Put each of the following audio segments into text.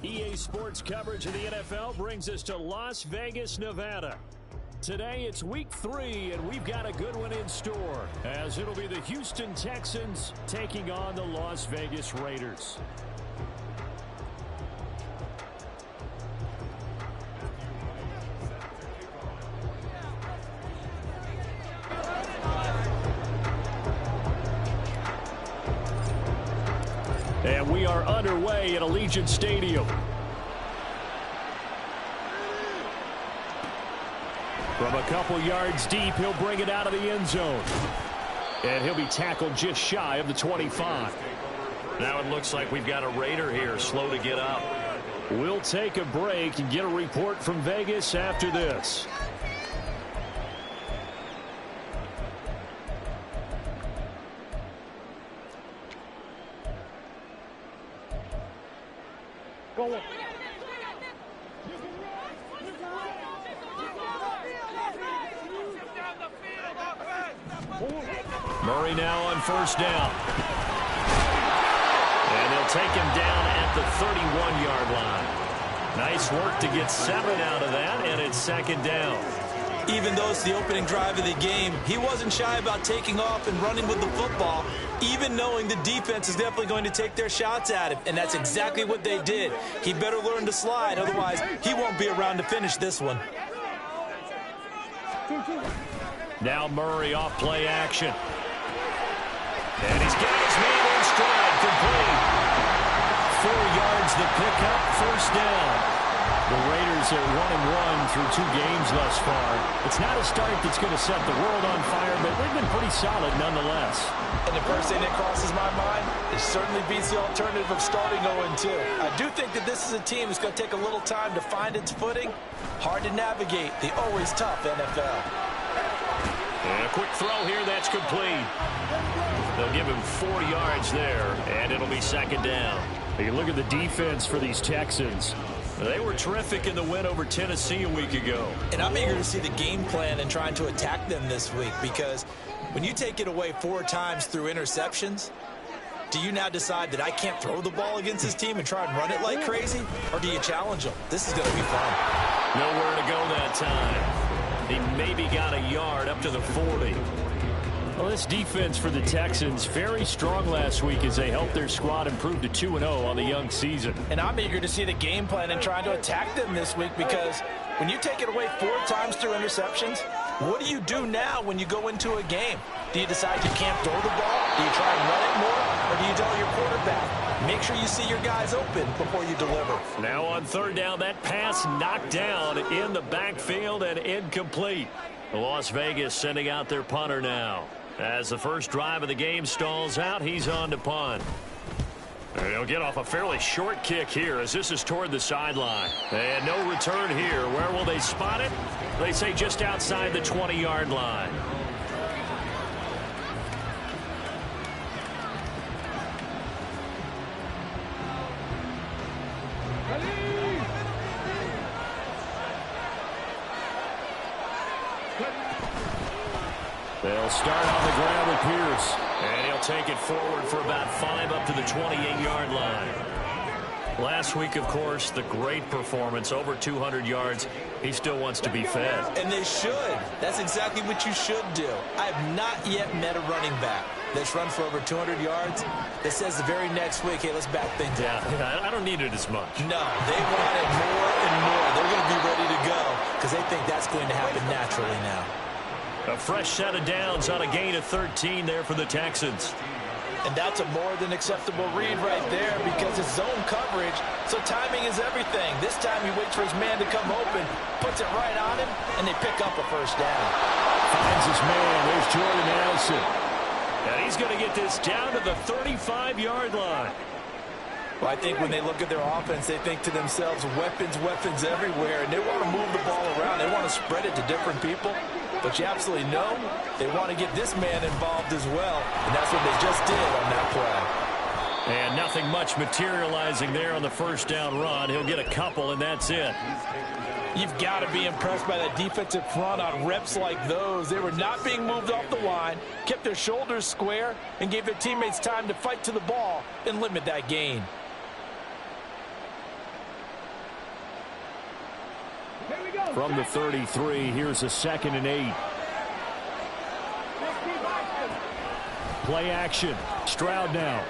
EA Sports coverage of the NFL brings us to Las Vegas, Nevada. Today it's week 3, and we've got a good one in store, as it'll be the Houston Texans taking on the Las Vegas Raiders. And we are underway at Allegiant Stadium. From a couple yards deep, he'll bring it out of the end zone. And he'll be tackled just shy of the 25. Now it looks like we've got a Raider here, slow to get up. We'll take a break and get a report from Vegas after this. Murray now on first down. And they'll take him down at the 31-yard line. Nice work to get 7 out of that, and it's second down. Even though it's the opening drive of the game, he wasn't shy about taking off and running with the football, even knowing the defense is definitely going to take their shots at him, and that's exactly what they did. He better learn to slide, otherwise he won't be around to finish this one. Now Murray off play action. And he's got his man in stride, complete. 4 yards the pickup, first down. The Raiders are 1-1 through 2 games thus far. It's not a start that's going to set the world on fire, but they've been pretty solid nonetheless. And the first thing that crosses my mind, it certainly beats the alternative of starting 0-2. I do think that this is a team that's going to take a little time to find its footing. Hard to navigate the always tough NFL. And a quick throw here, that's complete. They'll give him 4 yards there, and it'll be second down. You look at the defense for these Texans. They were terrific in the win over Tennessee a week ago. And I'm eager to see the game plan and trying to attack them this week, because when you take it away 4 times through interceptions, do you now decide that I can't throw the ball against this team and try and run it like crazy? Or do you challenge them? This is going to be fun. Nowhere to go that time. He maybe got a yard up to the 40. Well, this defense for the Texans, very strong last week as they helped their squad improve to 2-0 on the young season. And I'm eager to see the game plan and trying to attack them this week, because when you take it away 4 times through interceptions, what do you do now when you go into a game? Do you decide you can't throw the ball? Do you try and run it more? Or do you tell your quarterback, make sure you see your guys open before you deliver? Now on third down, that pass knocked down in the backfield and incomplete. Las Vegas sending out their punter now. As the first drive of the game stalls out, he's on to punt. And he'll get off a fairly short kick here as this is toward the sideline. And no return here. Where will they spot it? They say just outside the 20-yard line. They'll start on the ground with Pierce. And he'll take it forward for about 5 up to the 28-yard line. Last week, of course, the great performance, over 200 yards. He still wants to be fed. And they should. That's exactly what you should do. I have not yet met a running back that's run for over 200 yards that says the very next week, hey, let's back things up. Yeah, I don't need it as much. No, they want it more and more. They're going to be ready to go because they think that's going to happen naturally now. A fresh set of downs on a gain of 13 there for the Texans. And that's a more than acceptable read right there, because it's zone coverage, so timing is everything. This time he waits for his man to come open, puts it right on him, and they pick up a first down. Finds his man. There's Jordan Allison. And he's going to get this down to the 35-yard line. Well, I think when they look at their offense, they think to themselves, weapons, weapons everywhere, and they want to move the ball around. They want to spread it to different people. But you absolutely know they want to get this man involved as well, and that's what they just did on that play. And nothing much materializing there on the first down run. He'll get a couple, and that's it. You've got to be impressed by that defensive front on reps like those. They were not being moved off the line, kept their shoulders square, and gave their teammates time to fight to the ball and limit that gain. From the 33, here's a 2nd and 8. Play action. Stroud now.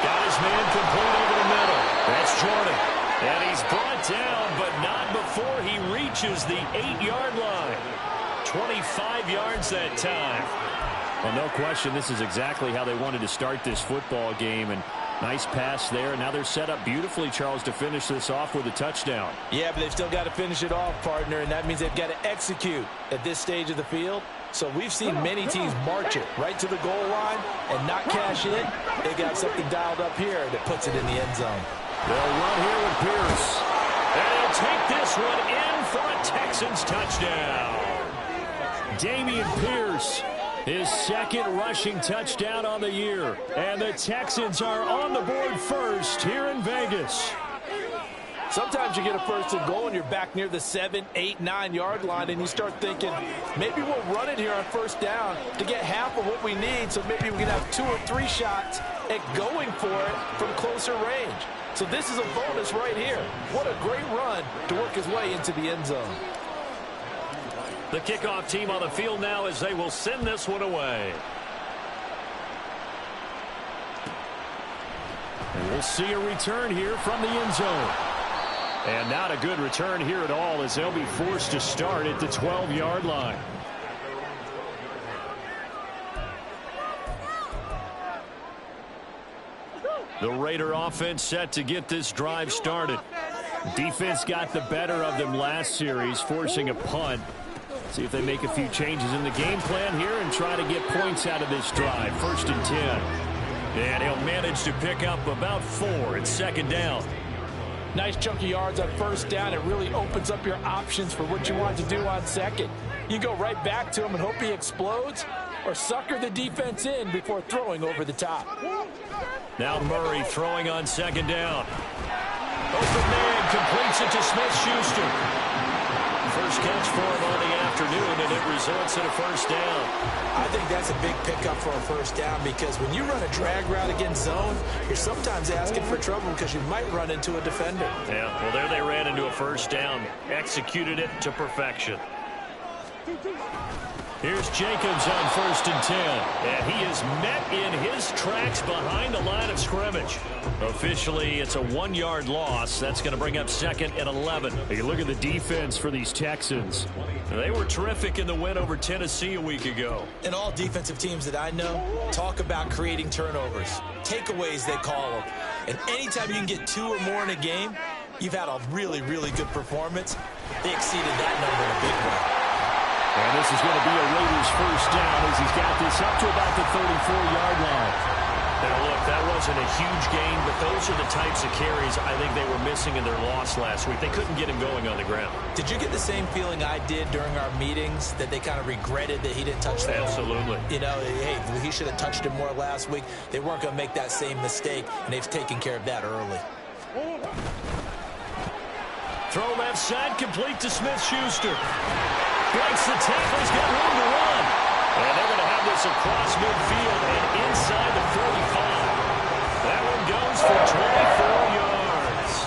Got his man complete over the middle. That's Jordan. And he's brought down, but not before he reaches the 8-yard line. 25 yards that time. Well, no question, this is exactly how they wanted to start this football game. And nice pass there. Now they're set up beautifully, Charles, to finish this off with a touchdown. Yeah, but they've still got to finish it off, partner, and that means they've got to execute at this stage of the field. So we've seen many teams march it right to the goal line and not cash in. They got something dialed up here that puts it in the end zone. They'll run here with Pierce. And he'll take this one in for a Texans touchdown. Dameon Pierce, his 2nd rushing touchdown on the year. And the Texans are on the board first here in Vegas. Sometimes you get a 1st and goal and you're back near the 7, 8, 9-yard line and you start thinking, maybe we'll run it here on 1st down to get half of what we need, so maybe we can have 2 or 3 shots at going for it from closer range. So this is a bonus right here. What a great run to work his way into the end zone. The kickoff team on the field now as they will send this one away. And we'll see a return here from the end zone. And not a good return here at all as they'll be forced to start at the 12-yard line. The Raider offense set to get this drive started. Defense got the better of them last series, forcing a punt. See if they make a few changes in the game plan here and try to get points out of this drive. 1st and 10. And he'll manage to pick up about 4 at 2nd down. Nice chunky yards on 1st down. It really opens up your options for what you want to do on 2nd. You go right back to him and hope he explodes, or sucker the defense in before throwing over the top. Now Murray throwing on 2nd down. Open man completes it to Smith-Schuster. First catch for him on the afternoon, and it results in a 1st down. I think that's a big pickup for a 1st down because when you run a drag route against zone, you're sometimes asking for trouble because you might run into a defender. Yeah, well, there they ran into a 1st down. Executed it to perfection. Here's Jacobs on 1st and 10. And he is met in his tracks behind the line of scrimmage. Officially, it's a 1-yard loss. That's going to bring up 2nd and 11. Hey, look at the defense for these Texans. They were terrific in the win over Tennessee a week ago. And all defensive teams that I know talk about creating turnovers. Takeaways, they call them. And anytime you can get 2 or more in a game, you've had a really, really good performance. They exceeded that number in a big way. And this is going to be a Raiders 1st down as he's got this up to about the 34-yard line. Now, look, that wasn't a huge gain, but those are the types of carries I think they were missing in their loss last week. They couldn't get him going on the ground. Did you get the same feeling I did during our meetings, that they kind of regretted that he didn't touch the ball? Absolutely. You know, hey, he should have touched him more last week. They weren't going to make that same mistake, and they've taken care of that early. Throw left side, complete to Smith-Schuster. Breaks the tackle, he's got room to run. And they're going to have this across midfield and inside the 45. That one goes for 24 yards.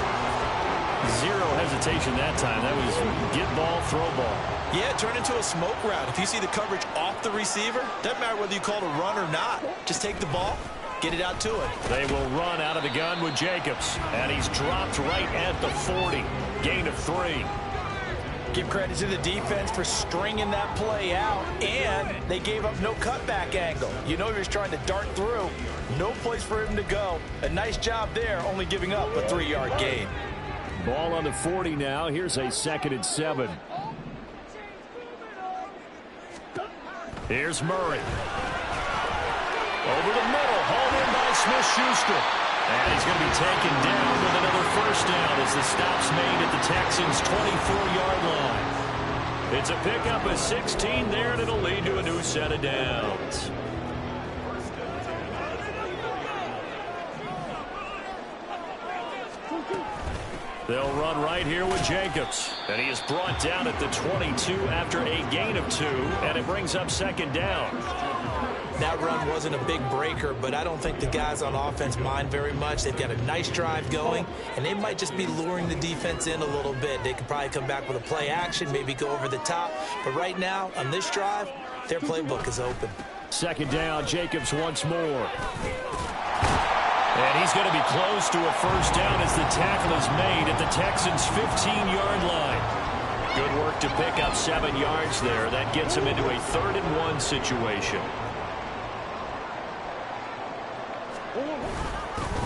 Zero hesitation that time. That was get ball, throw ball. Yeah, turn into a smoke route. If you see the coverage off the receiver, doesn't matter whether you call it a run or not. Just take the ball, get it out to it. They will run out of the gun with Jacobs. And he's dropped right at the 40. Gain of 3. Give credit to the defense for stringing that play out, and they gave up no cutback angle. You know he was trying to dart through. No place for him to go. A nice job there, only giving up a 3-yard gain. Ball on the 40 now. Here's a 2nd and 7. Here's Murray. Over the middle, hauled in by Smith-Schuster. And he's going to be taken down with another 1st down as the stop's made at the Texans' 24-yard line. It's a pickup of 16 there, and it'll lead to a new set of downs. They'll run right here with Jacobs. And he is brought down at the 22 after a gain of 2, and it brings up 2nd down. that run wasn't a big breaker, but I don't think the guys on offense mind very much. They've got a nice drive going, and they might just be luring the defense in a little bit. They could probably come back with a play action, maybe go over the top. But right now, on this drive, their playbook is open. Second down, Jacobs once more. And he's going to be close to a first down as the tackle is made at the Texans' 15-yard line. Good work to pick up 7 yards there. That gets him into a 3rd and 1 situation.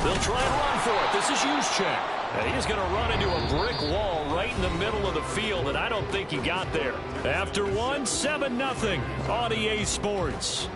They'll try and run for it. This is Juszczyk. And he's going to run into a brick wall right in the middle of the field, and I don't think he got there. After one, 7-0 on EA Sports.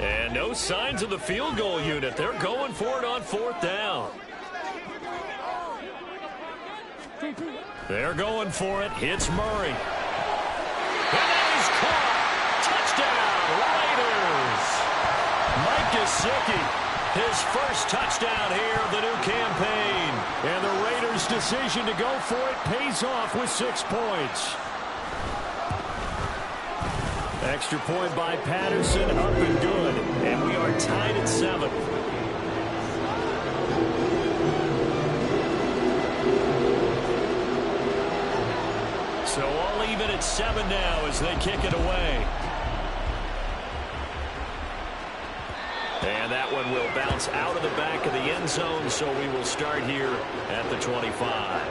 And no signs of the field goal unit. They're going for it on 4th down. They're going for it. Hits Murray. And that is caught. Touchdown, Raiders. Mike Gesicki, his first touchdown here of the new campaign. And the Raiders' decision to go for it pays off with 6 points. Extra point by Patterson, up and good. And we are tied at 7. So all even at 7 now as they kick it away. And that one will bounce out of the back of the end zone, so we will start here at the 25.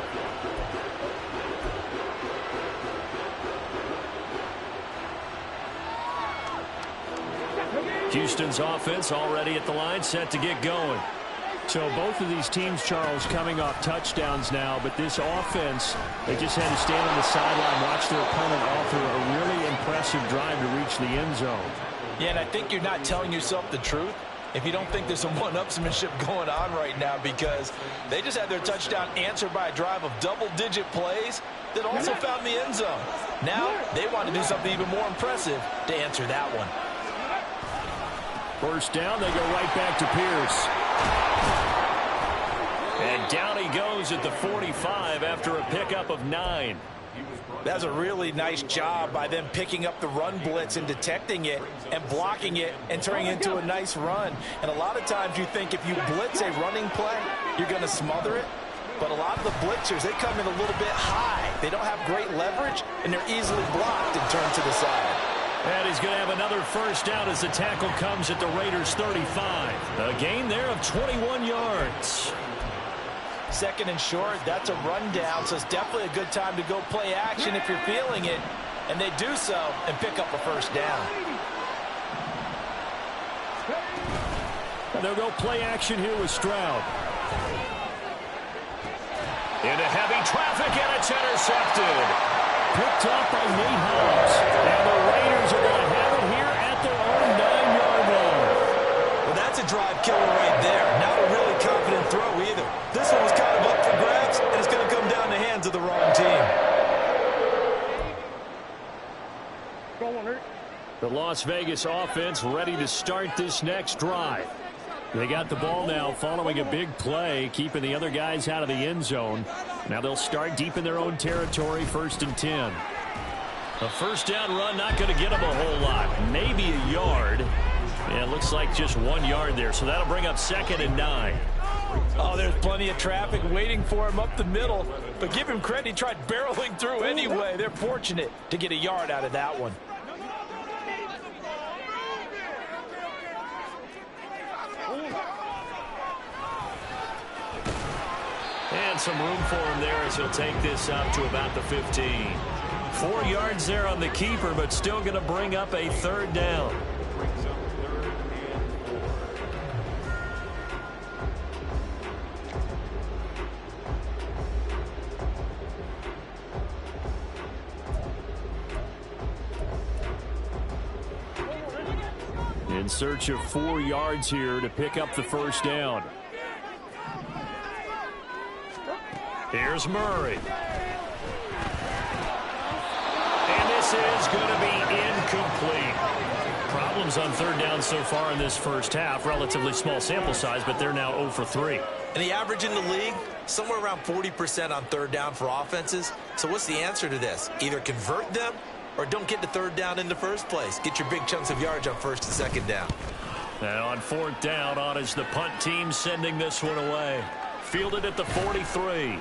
Houston's offense already at the line, set to get going. So both of these teams, Charles, coming off touchdowns now, but this offense, they just had to stand on the sideline, watch their opponent offer a really impressive drive to reach the end zone. Yeah, and I think you're not telling yourself the truth if you don't think there's some one-upsmanship going on right now, because they just had their touchdown answered by a drive of double-digit plays that also found the end zone. Now they want to do something even more impressive to answer that one. First down, they go right back to Pierce. And down he goes at the 45 after a pickup of 9. That's a really nice job by them picking up the run blitz and detecting it and blocking it and turning it into a nice run. And a lot of times you think if you blitz a running play, you're going to smother it. But a lot of the blitzers, they come in a little bit high. They don't have great leverage, and they're easily blocked and turned to the side. And he's going to have another first down as the tackle comes at the Raiders' 35. A gain there of 21 yards. 2nd and short, that's a rundown, so it's definitely a good time to go play action if you're feeling it. And they do so and pick up a first down. And they'll go play action here with Stroud. Into heavy traffic, and it's intercepted. Picked up by Nate Hobbs. And the Raiders are going to have it here at their own 9-yard line. Well, that's a drive killer right there. Not a really confident throw either. This one was kind of up for grabs, and it's going to come down the hands of the wrong team. The Las Vegas offense ready to start this next drive. They got the ball now following a big play, keeping the other guys out of the end zone. Now they'll start deep in their own territory, 1st and 10. A first down run not going to get them a whole lot. Maybe a yard. Yeah, it looks like just 1 yard there, so that'll bring up 2nd and 9. Oh, there's plenty of traffic waiting for him up the middle. But give him credit, he tried barreling through anyway. They're fortunate to get a yard out of that one. And some room for him there as he'll take this up to about the 15. 4 yards there on the keeper, but still going to bring up a 3rd down. In search of 4 yards here to pick up the first down. Here's Murray. And this is going to be incomplete. Problems on third down so far in this first half. Relatively small sample size, but they're now 0 for 3. And the average in the league, somewhere around 40% on third down for offenses. So what's the answer to this? Either convert them or don't get to third down in the first place. Get your big chunks of yardage on first and second down. And on fourth down, on is the punt team sending this one away. Fielded at the 43.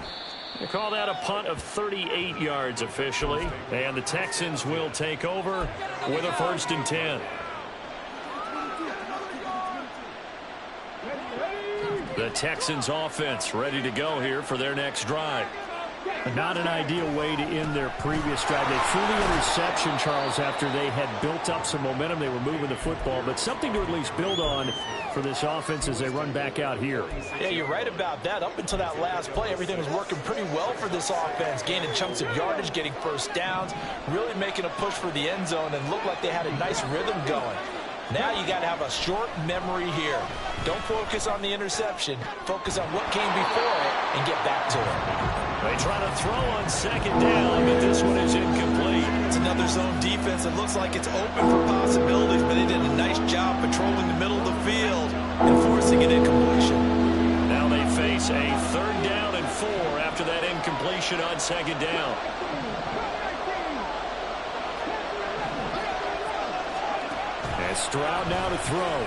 They call that a punt of 38 yards officially. And the Texans will take over with a 1st and 10. The Texans offense ready to go here for their next drive. Not an ideal way to end their previous drive. They threw the interception, Charles, after they had built up some momentum. They were moving the football, but something to at least build on for this offense as they run back out here. Yeah, you're right about that. Up until that last play, everything was working pretty well for this offense, gaining chunks of yardage, getting first downs, really making a push for the end zone, and looked like they had a nice rhythm going. Now you got to have a short memory here. Don't focus on the interception. Focus on what came before it and get back to it. They try to throw on second down, but this one is incomplete. It's another zone defense. It looks like it's open for possibilities, but they did a nice job patrolling the middle of the field and forcing an incompletion. Now they face a 3rd down and 4 after that incompletion on second down. And Stroud now to throw.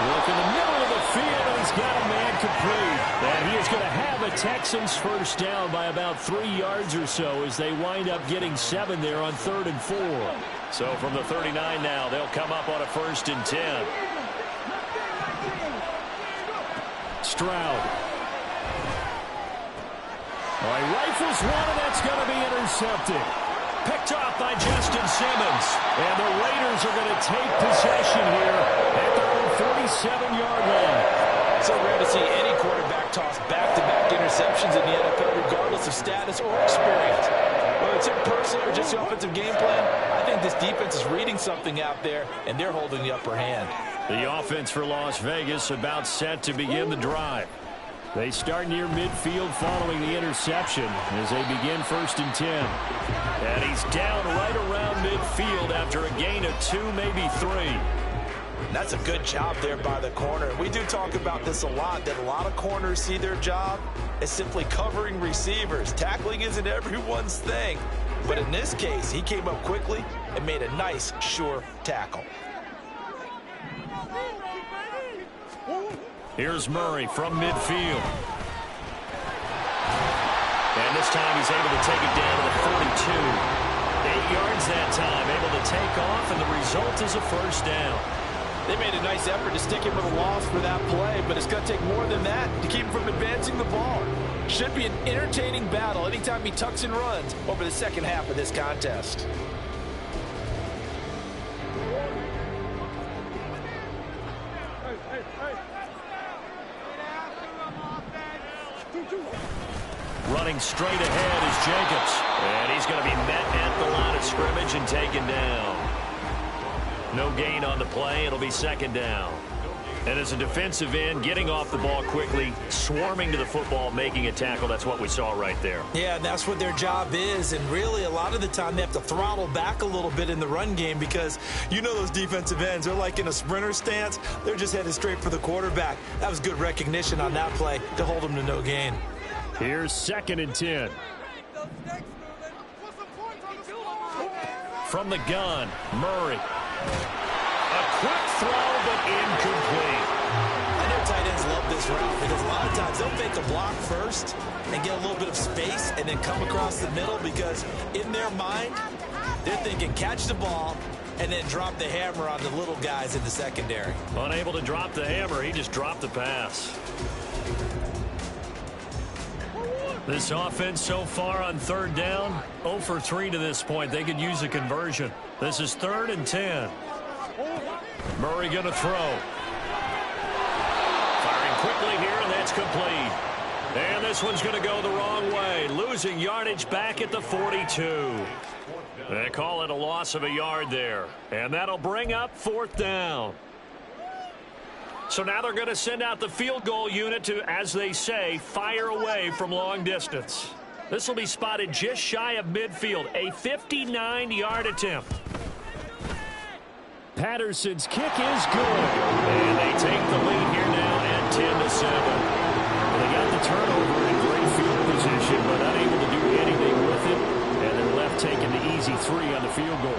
Work in the middle of the field, and he's got a man complete. And he is going to have a Texans first down by about 3 yards or so as they wind up getting 7 there on 3rd and 4. So from the 39 now, they'll come up on a 1st and 10. Stroud. Well, he rifles one, and that's going to be intercepted. Picked off by Justin Simmons. And the Raiders are going to take possession here at their own 47-yard line. So rare to see any quarterback toss back-to-back interceptions in the NFL, regardless of status or experience. Whether it's in person or just the offensive game plan, I think this defense is reading something out there, and they're holding the upper hand. The offense for Las Vegas about set to begin the drive. They start near midfield following the interception as they begin 1st and 10. And he's down right around midfield after a gain of 2, maybe 3. That's a good job there by the corner. We do talk about this a lot, that a lot of corners see their job as simply covering receivers. Tackling isn't everyone's thing. But in this case, he came up quickly and made a nice, sure tackle. Here's Murray from midfield. And this time he's able to take it down to the 42. 8 yards that time, able to take off, and the result is a first down. They made a nice effort to stick him with a loss for that play, but it's going to take more than that to keep him from advancing the ball. Should be an entertaining battle anytime he tucks and runs over the second half of this contest. Running straight ahead is Jacobs. And he's going to be met at the line of scrimmage and taken down. No gain on the play. It'll be 2nd down. And as a defensive end, getting off the ball quickly, swarming to the football, making a tackle, that's what we saw right there. Yeah, and that's what their job is. And really, a lot of the time, they have to throttle back a little bit in the run game because you know those defensive ends, they're like in a sprinter stance. They're just headed straight for the quarterback. That was good recognition on that play to hold them to no gain. Here's 2nd and 10. From the gun, Murray. A quick throw, but incomplete. I know tight ends love this route because a lot of times they'll fake a block first and get a little bit of space and then come across the middle because in their mind, they're thinking catch the ball and then drop the hammer on the little guys in the secondary. Unable to drop the hammer, he just dropped the pass. This offense so far on 3rd down, 0 for 3 to this point. They could use a conversion. This is 3rd and 10. Murray going to throw. Firing quickly here, and that's complete. And this one's going to go the wrong way. Losing yardage back at the 42. They call it a loss of a yard there. And that'll bring up 4th down. So now they're going to send out the field goal unit to, as they say, fire away from long distance. This will be spotted just shy of midfield, a 59-yard attempt. Patterson's kick is good. And they take the lead here now at 10-7. They got the turnover in great field position, but unable to do anything with it. And they're left taking the easy 3 on the field goal.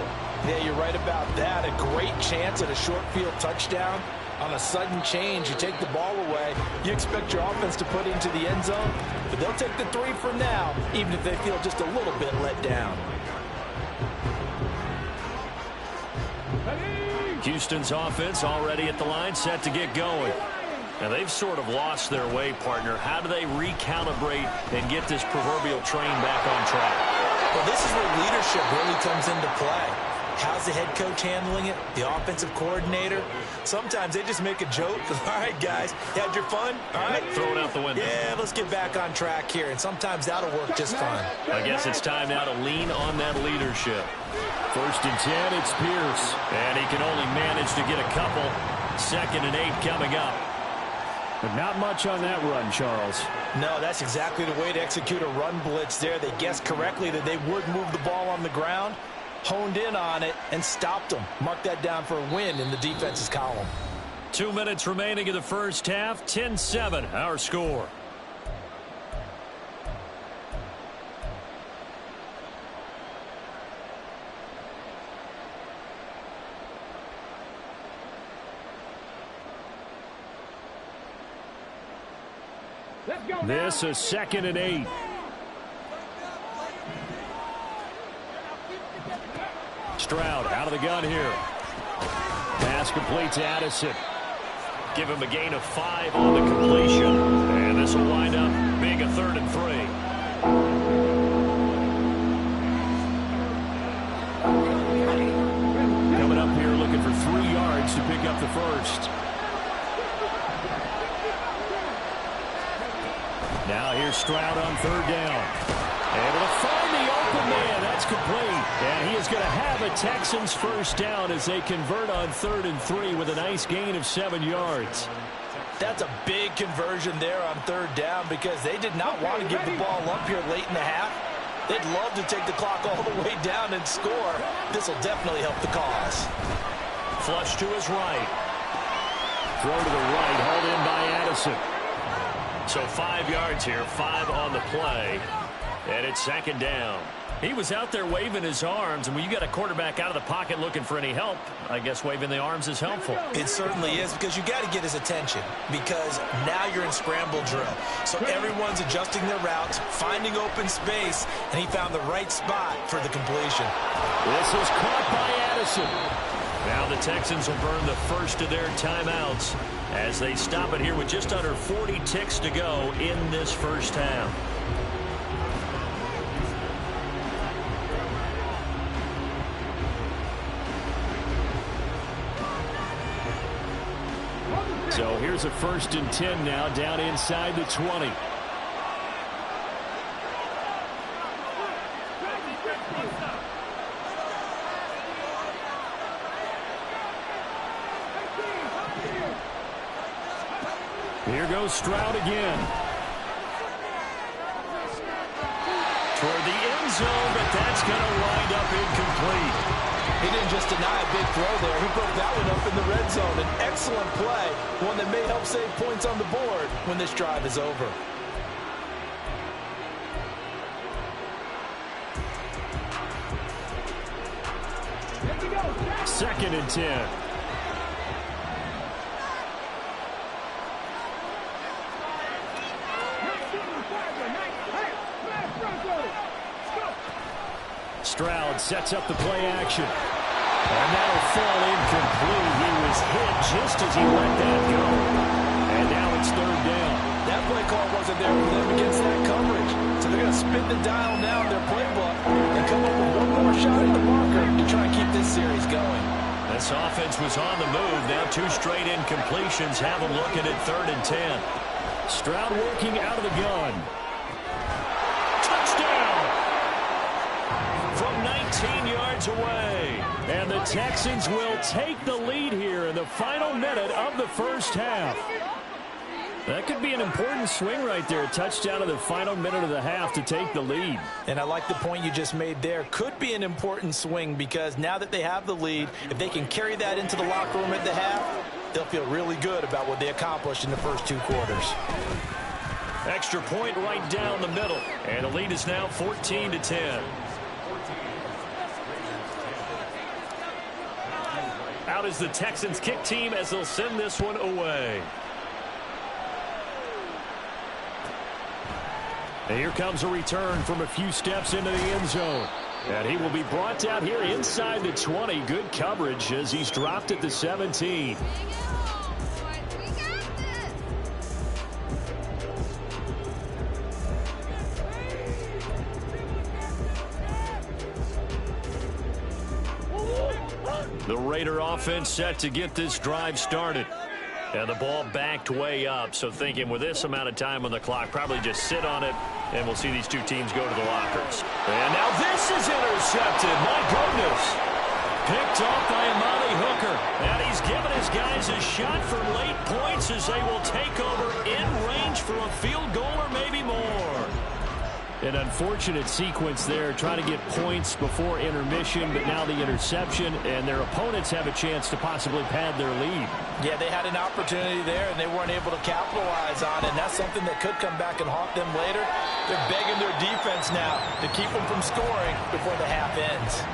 Yeah, you're right about that. A great chance at a short field touchdown. On a sudden change, you take the ball away. You expect your offense to put into the end zone, but they'll take the 3 for now, even if they feel just a little bit let down. Houston's offense already at the line, set to get going. Now, they've sort of lost their way, partner. How do they recalibrate and get this proverbial train back on track? Well, this is where leadership really comes into play. How's the head coach handling it? The offensive coordinator? Sometimes they just make a joke. All right, guys, you had your fun? All right. Throw it out the window. Yeah, let's get back on track here. And sometimes that'll work just fine. I guess it's time now to lean on that leadership. 1st and 10, it's Pierce. And he can only manage to get a couple. 2nd and 8 coming up. But not much on that run, Charles. No, that's exactly the way to execute a run blitz there. They guessed correctly that they would move the ball on the ground, honed in on it, and stopped them. Mark that down for a win in the defense's column. 2 minutes remaining in the first half. 10-7, our score. This is 2nd and 8. Stroud out of the gun here. Pass complete to Addison. Give him a gain of 5 on the completion. And this will wind up being a 3rd and 3. Coming up here looking for 3 yards to pick up the first. Now here's Stroud on 3rd down. Able to find the open man. That's complete. And he is going to have a Texans first down as they convert on 3rd and 3 with a nice gain of 7 yards. That's a big conversion there on 3rd down because they did not want to give the ball up here late in the half. They'd love to take the clock all the way down and score. This will definitely help the cause. Flush to his right. Throw to the right, hauled in by Addison. So 5 yards here, 5 on the play. And it's 2nd down. He was out there waving his arms, and when you got a quarterback out of the pocket looking for any help, I guess waving the arms is helpful. It certainly is, because you got to get his attention, because now you're in scramble drill. So everyone's adjusting their routes, finding open space, and he found the right spot for the completion. This is caught by Addison. Now the Texans will burn the first of their timeouts as they stop it here with just under 40 ticks to go in this first half. So here's a 1st and 10 now down inside the 20. Here goes Stroud again. Toward the end zone, but that's going to wind up incomplete. He didn't just deny a big throw there. He broke that one up in the red zone. An excellent play, one that may help save points on the board when this drive is over. Second and 10. Stroud sets up the play action. And that'll fall incomplete. He was hit just as he let that go. And now it's 3rd down. That play call wasn't there for them against that coverage. So they're going to spin the dial now in their playbook and come up with one more shot at the marker to try and keep this series going. This offense was on the move. Now 2 straight incompletions have them looking at 3rd and 10. Stroud working out of the gun. Touchdown! from 19 yards away. And the Texans will take the lead here in the final minute of the first half. That could be an important swing right there. A touchdown in the final minute of the half to take the lead. And I like the point you just made there. Could be an important swing because now that they have the lead, if they can carry that into the locker room at the half, they'll feel really good about what they accomplished in the first 2 quarters. Extra point right down the middle. And the lead is now 14-10. Out is the Texans kick team as they'll send this one away. And here comes a return from a few steps into the end zone. And he will be brought down here inside the 20. Good coverage as he's dropped at the 17. The Raider offense set to get this drive started. And the ball backed way up, so thinking with this amount of time on the clock, probably just sit on it, and we'll see these two teams go to the lockers. And now this is intercepted. My goodness. Picked off by Amani Hooker. And he's given his guys a shot for late points as they will take over in range for a field goal or maybe more. An unfortunate sequence there, trying to get points before intermission, but now the interception, and their opponents have a chance to possibly pad their lead. Yeah, they had an opportunity there, and they weren't able to capitalize on it, and that's something that could come back and haunt them later. They're begging their defense now to keep them from scoring before the half ends.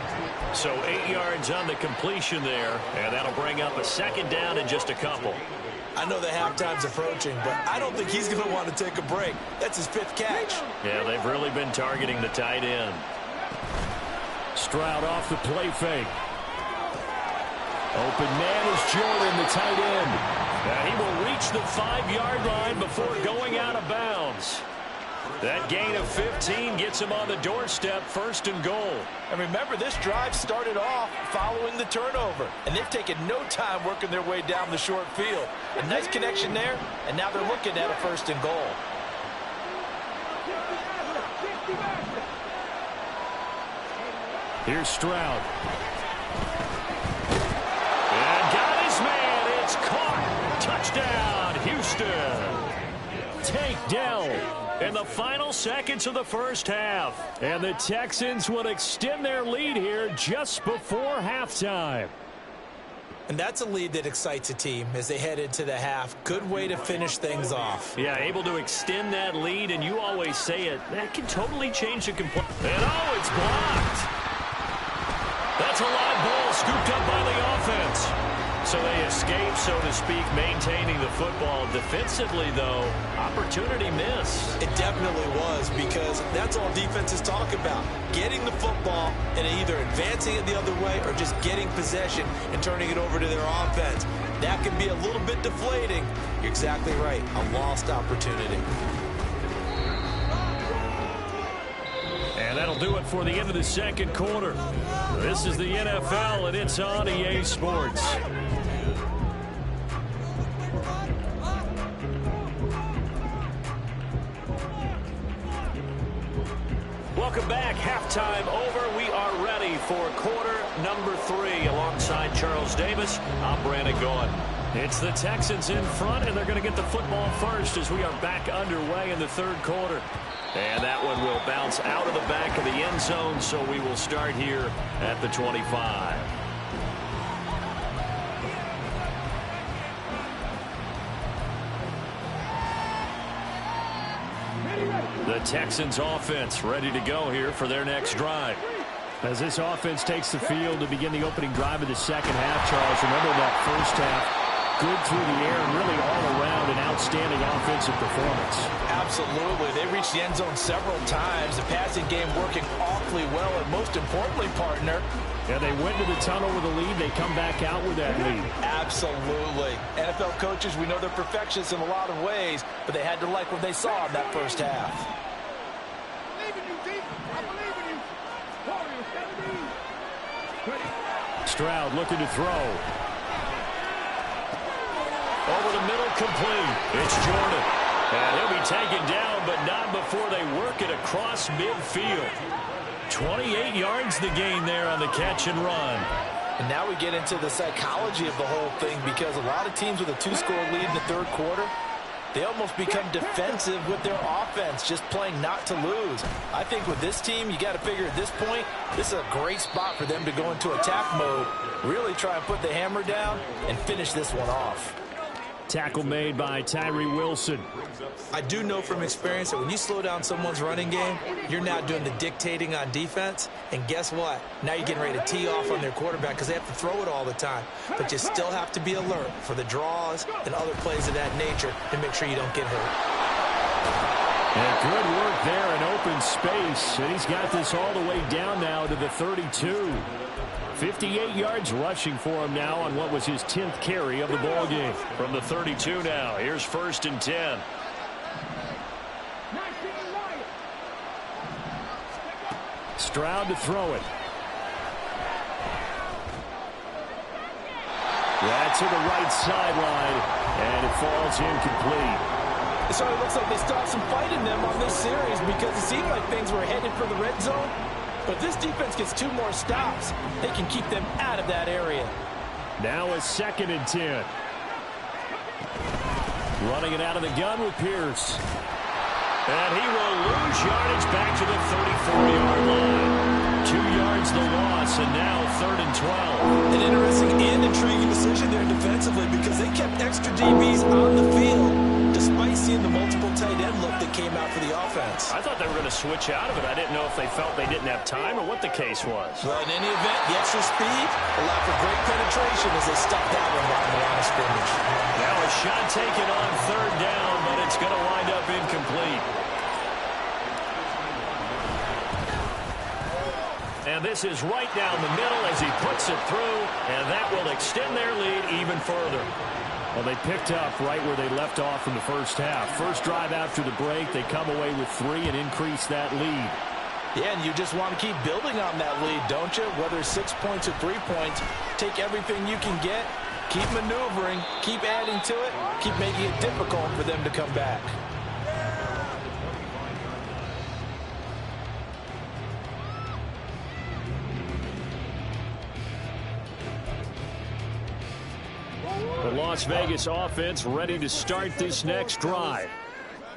So 8 yards on the completion there, and that'll bring up a second down in just a couple. I know the halftime's approaching, but I don't think he's going to want to take a break. That's his 5th catch. Yeah, they've really been targeting the tight end. Stroud off the play fake. Open man is Jordan, the tight end. And he will reach the 5-yard line before going out of bounds. That gain of 15 gets him on the doorstep, 1st and goal. And remember, this drive started off following the turnover, and they've taken no time working their way down the short field. A nice connection there, and now they're looking at a 1st and goal. Here's Stroud. And got his man. It's caught. Touchdown, Houston. Takedown in the final seconds of the first half. And the Texans will extend their lead here just before halftime. And that's a lead that excites a team as they head into the half. Good way to finish things off. Yeah, able to extend that lead, and you always say it. That can totally change the complete. And oh, it's blocked. That's a live ball scooped up by the offense. So they escape, so to speak, maintaining the football. Defensively, though, opportunity miss. It definitely was, because that's all defenses talk about. Getting the football and either advancing it the other way or just getting possession and turning it over to their offense. That can be a little bit deflating. You're exactly right. A lost opportunity. And that'll do it for the end of the second quarter. This is the NFL, and it's on EA Sports. Welcome back. Halftime over. We are ready for quarter number 3. Alongside Charles Davis, I'm Brandon Gaughan. It's the Texans in front, and they're going to get the football first as we are back underway in the third quarter. And that one will bounce out of the back of the end zone, so we will start here at the 25. The Texans offense ready to go here for their next drive. As this offense takes the field to begin the opening drive of the second half, Charles, remember that first half, good through the air and really all around an outstanding offensive performance. Absolutely. They reached the end zone several times. The passing game working awfully well, and most importantly, partner, yeah, they went to the tunnel with a lead. They come back out with that lead. Absolutely. NFL coaches, we know they're perfectionists in a lot of ways, but they had to like what they saw in that first half. Stroud looking to throw. Over the middle, complete. It's Jordan. And he'll be taken down, but not before they work it across midfield. 28 yards the gain there on the catch and run. And now we get into the psychology of the whole thing, because a lot of teams with a 2-score lead in the third quarter, they almost become defensive with their offense, just playing not to lose. I think with this team, you got to figure at this point, this is a great spot for them to go into attack mode, really try and put the hammer down and finish this one off. Tackle made by Tyree Wilson. I do know from experience that when you slow down someone's running game, you're now doing the dictating on defense. And guess what? Now you're getting ready to tee off on their quarterback because they have to throw it all the time. But you still have to be alert for the draws and other plays of that nature to make sure you don't get hurt. And good work there in open space. And he's got this all the way down now to the 32. 58 yards rushing for him now on what was his 10th carry of the ball game. From the 32 now, here's 1st and 10. Stroud to throw it. That's to the right sideline, and it falls incomplete. So it looks like they still have some fight in them on this series, because it seemed like things were headed for the red zone. But this defense gets 2 more stops. They can keep them out of that area. Now a 2nd and 10. Running it out of the gun with Pierce. And he will lose yardage back to the 34-yard line. 2 yards the loss, and now 3rd and 12. An interesting and intriguing decision there defensively, because they kept extra DBs on the field despite seeing the multiple tight end look that came out for the offense. I thought they were going to switch out of it. I didn't know if they felt they didn't have time or what the case was. Well, in any event, the extra speed allowed for great penetration as they stuffed that one right in the line of scrimmage. Now a shot taken on 3rd down, but it's going to wind up incomplete. And this is right down the middle as he puts it through, and that will extend their lead even further. Well, they picked up right where they left off in the first half. First drive after the break, they come away with 3 and increase that lead. Yeah, and you just want to keep building on that lead, don't you? Whether it's 6 points or 3 points, take everything you can get, keep maneuvering, keep adding to it, keep making it difficult for them to come back. The Las Vegas offense ready to start this next drive.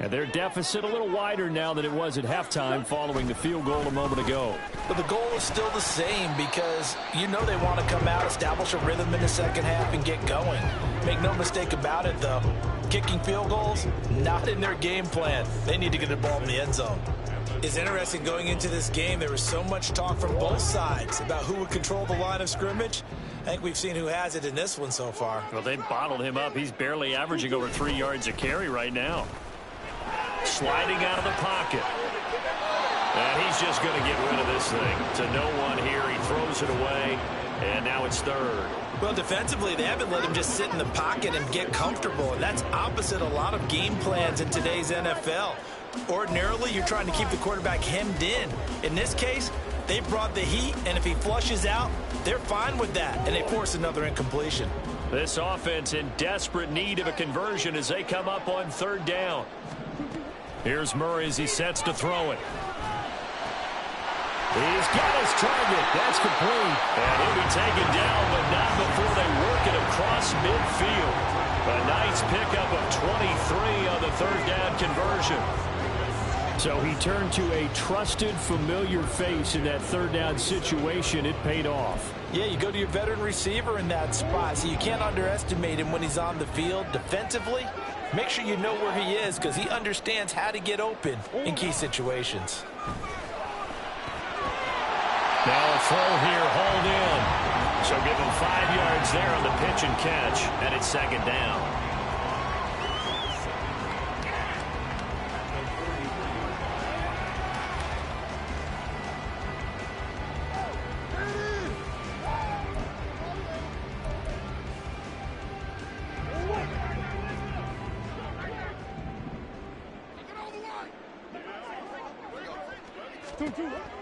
And their deficit a little wider now than it was at halftime following the field goal a moment ago. But the goal is still the same, because you know they want to come out, establish a rhythm in the second half, and get going. Make no mistake about it, though. Kicking field goals, not in their game plan. They need to get the ball in the end zone. It's interesting going into this game. There was so much talk from both sides about who would control the line of scrimmage. I think we've seen who has it in this one so far. Well, they bottled him up. He's barely averaging over 3 yards a carry right now. Sliding out of the pocket. And he's just going to get rid of this thing. To no one here. He throws it away. And now it's 3rd. Well, defensively, they haven't let him just sit in the pocket and get comfortable. And that's opposite a lot of game plans in today's NFL. Ordinarily, you're trying to keep the quarterback hemmed in. In this case, they brought the heat, and if he flushes out, they're fine with that, and they force another incompletion. This offense in desperate need of a conversion as they come up on 3rd down. Here's Murray as he sets to throw it. He's got his target. That's complete. And he'll be taken down, but not before they work it across midfield. A nice pickup of 23 on the 3rd down conversion. So he turned to a trusted, familiar face in that 3rd down situation. It paid off. Yeah, you go to your veteran receiver in that spot, so you can't underestimate him when he's on the field defensively. Make sure you know where he is, because he understands how to get open in key situations. Now a throw here, hauled in. So give him 5 yards there on the pitch and catch, and it's 2nd down.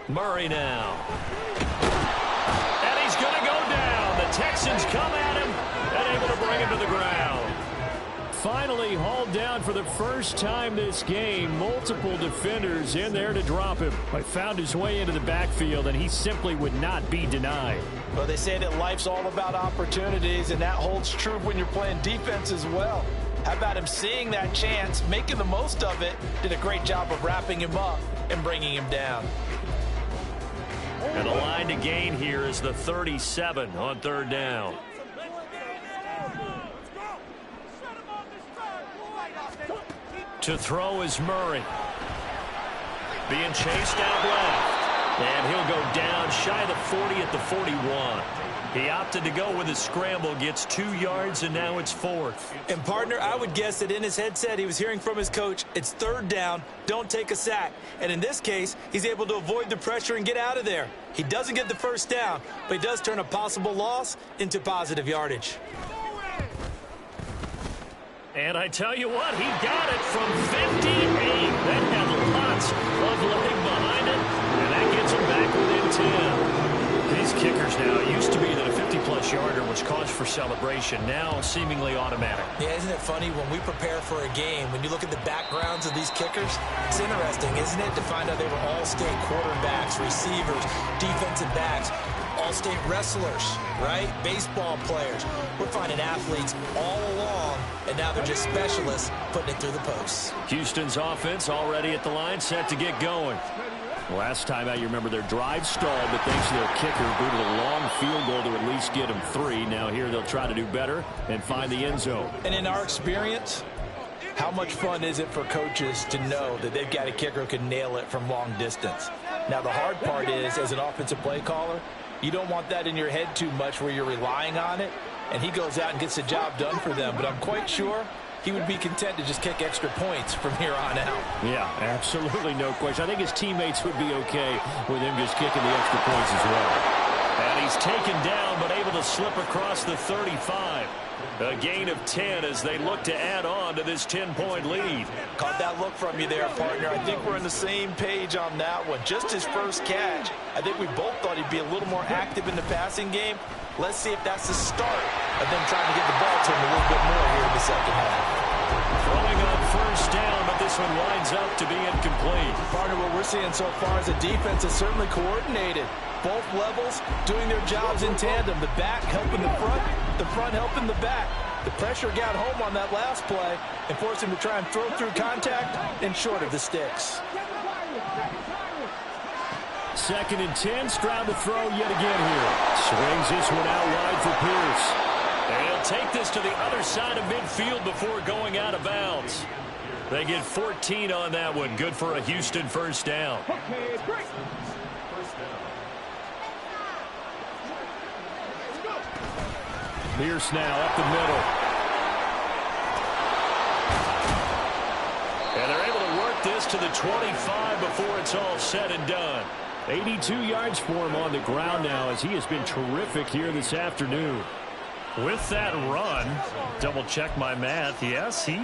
Murray now. And he's going to go down. The Texans come at him and able to bring him to the ground. finally hauled down for the first time this game. Multiple defenders in there to drop him. But found his way into the backfield, and he simply would not be denied. Well, they say that life's all about opportunities, and that holds true when you're playing defense as well. How about him seeing that chance, making the most of it, did a great job of wrapping him up and bringing him down. And the line to gain here is the 37 on third down. To throw is Murray. Being chased out left. And he'll go down shy of the 40 at the 41. He opted to go with his scramble, gets 2 yards, and now it's fourth. And, partner, I would guess that in his headset he was hearing from his coach, it's third down, don't take a sack. And in this case, he's able to avoid the pressure and get out of there. He doesn't get the first down, but he does turn a possible loss into positive yardage. And I tell you what, he got it from 58. That had lots of leg behind it, and that gets him back within 10. These kickers now, it used to be that a 50-plus yarder was cause for celebration, now seemingly automatic. Yeah, isn't it funny when we prepare for a game, when you look at the backgrounds of these kickers, it's interesting, isn't it, to find out they were all-state quarterbacks, receivers, defensive backs, all-state wrestlers, right? Baseball players. We're finding athletes all along, and now they're just specialists putting it through the posts. Houston's offense already at the line, set to get going. Last time out, you remember their drive stalled, but thanks to their kicker, booted a long field goal to at least get them 3. Now here they'll try to do better and find the end zone. And in our experience, how much fun is it for coaches to know that they've got a kicker who can nail it from long distance? Now, the hard part is, as an offensive play caller, you don't want that in your head too much where you're relying on it, and he goes out and gets the job done for them. But I'm quite sure he would be content to just kick extra points from here on out. Yeah, absolutely no question. I think his teammates would be okay with him just kicking the extra points as well. And he's taken down, but able to slip across the 35. A gain of 10 as they look to add on to this 10-point lead. Caught that look from you there, partner. I think we're on the same page on that one. Just his first catch. I think we both thought he'd be a little more active in the passing game. Let's see if that's the start of them trying to get the ball to him a little bit more here in the second half. Throwing on first down, but this one winds up to be incomplete. Partner, what we're seeing so far is the defense is certainly coordinated. Both levels doing their jobs in tandem. The back helping the front helping the back. The pressure got home on that last play and forced him to try and throw through contact and short of the sticks. 2nd and 10, Stroud to throw yet again here. Swings this one out wide for Pierce. And he'll take this to the other side of midfield before going out of bounds. They get 14 on that one. Good for a Houston first down. Pierce now up the middle. And they're able to work this to the 25 before it's all said and done. 82 yards for him on the ground now as he has been terrific here this afternoon. With that run, double check my math, yes, he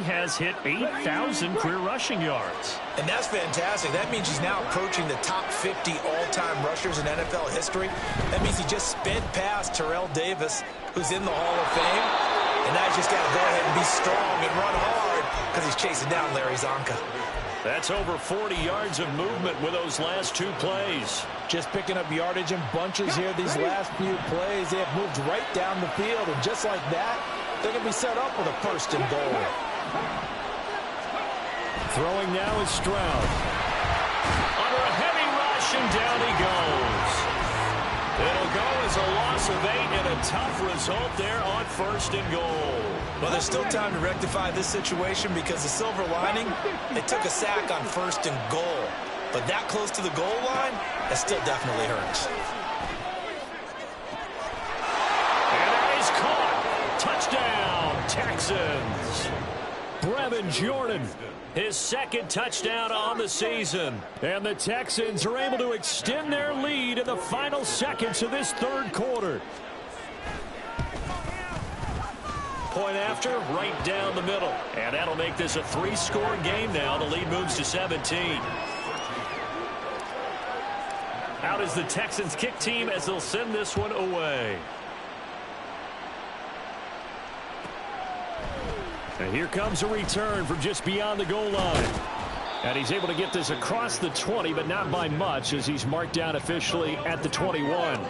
has hit 8,000 career rushing yards. And that's fantastic. That means he's now approaching the top 50 all-time rushers in NFL history. That means he just sped past Terrell Davis, who's in the Hall of Fame. And now he's just got to go ahead and be strong and run hard because he's chasing down Larry Zonka. That's over 40 yards of movement with those last 2 plays. Just picking up yardage in bunches here these last few plays. They have moved right down the field, and just like that, they're going to be set up with a first and goal. Throwing now is Stroud. Under a heavy rush, and down he goes. It'll go as a loss of 8 and a tough result there on first and goal. Well, there's still time to rectify this situation because the silver lining, they took a sack on first and goal. But that close to the goal line, that still definitely hurts. And that is caught. Touchdown, Texans. Brevin Jordan, his 2nd touchdown on the season. And the Texans are able to extend their lead in the final seconds of this 3rd quarter. Point after, right down the middle. And that'll make this a 3-score game now. The lead moves to 17. Out is the Texans kick team as they'll send this one away. And here comes a return from just beyond the goal line. And he's able to get this across the 20, but not by much, as he's marked down officially at the 21.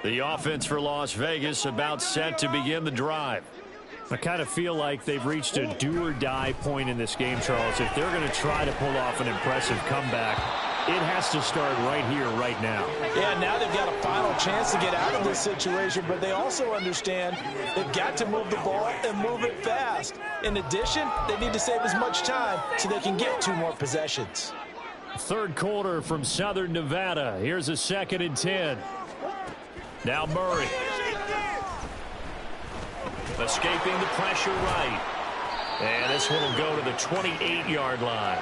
The offense for Las Vegas about set to begin the drive. I kind of feel like they've reached a do-or-die point in this game, Charles. If they're going to try to pull off an impressive comeback, it has to start right here, right now. Yeah, now they've got a final chance to get out of this situation, but they also understand they've got to move the ball and move it fast. In addition, they need to save as much time so they can get 2 more possessions. Third quarter from Southern Nevada. Here's a 2nd and 10. Now Murray. Escaping the pressure right. And this one will go to the 28-yard line.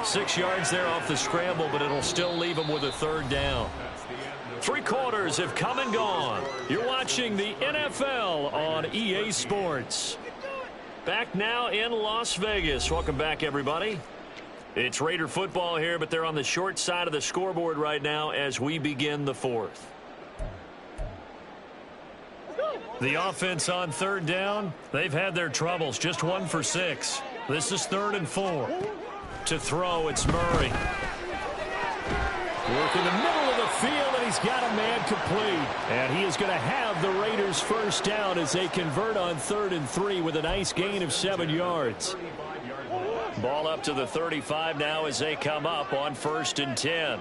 6 yards there off the scramble, but it'll still leave him with a 3rd down. 3 quarters have come and gone. You're watching the NFL on EA Sports. Back now in Las Vegas. Welcome back, everybody. It's Raider football here, but they're on the short side of the scoreboard right now as we begin the 4th. The offense on 3rd down, they've had their troubles. Just 1 for 6. This is 3rd and 4. To throw, it's Murray. Work in the middle of the field, and he's got a man complete. And he is going to have the Raiders' 1st down as they convert on 3rd and 3 with a nice gain of 7 yards. Ball up to the 35 now as they come up on 1st and 10.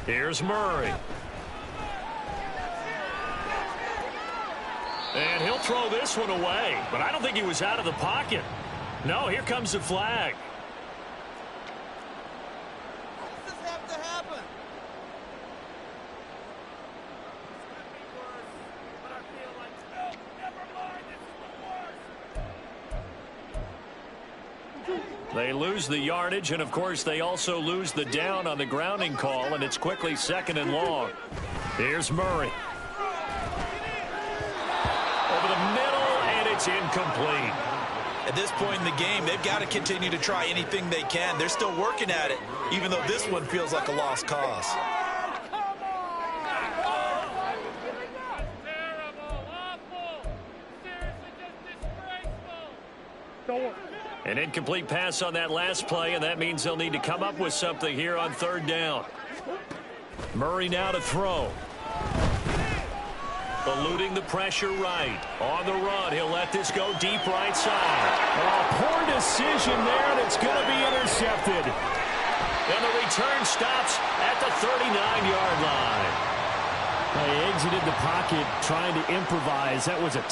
Here's Murray. And he'll throw this one away, but I don't think he was out of the pocket. No, here comes the flag. How does this have to happen? They lose the yardage, and of course they also lose the down on the grounding call, and it's quickly 2nd and long. Here's Murray. Over the middle, and it's incomplete. At this point in the game, they've got to continue to try anything they can. They're still working at it, even though this one feels like a lost cause. An incomplete pass on that last play, and that means they'll need to come up with something here on 3rd down. Murray now to throw. Eluding the pressure right. On the run, he'll let this go deep right side. Oh, poor decision there, and it's going to be intercepted. And the return stops at the 39-yard line. They exited the pocket trying to improvise. That was a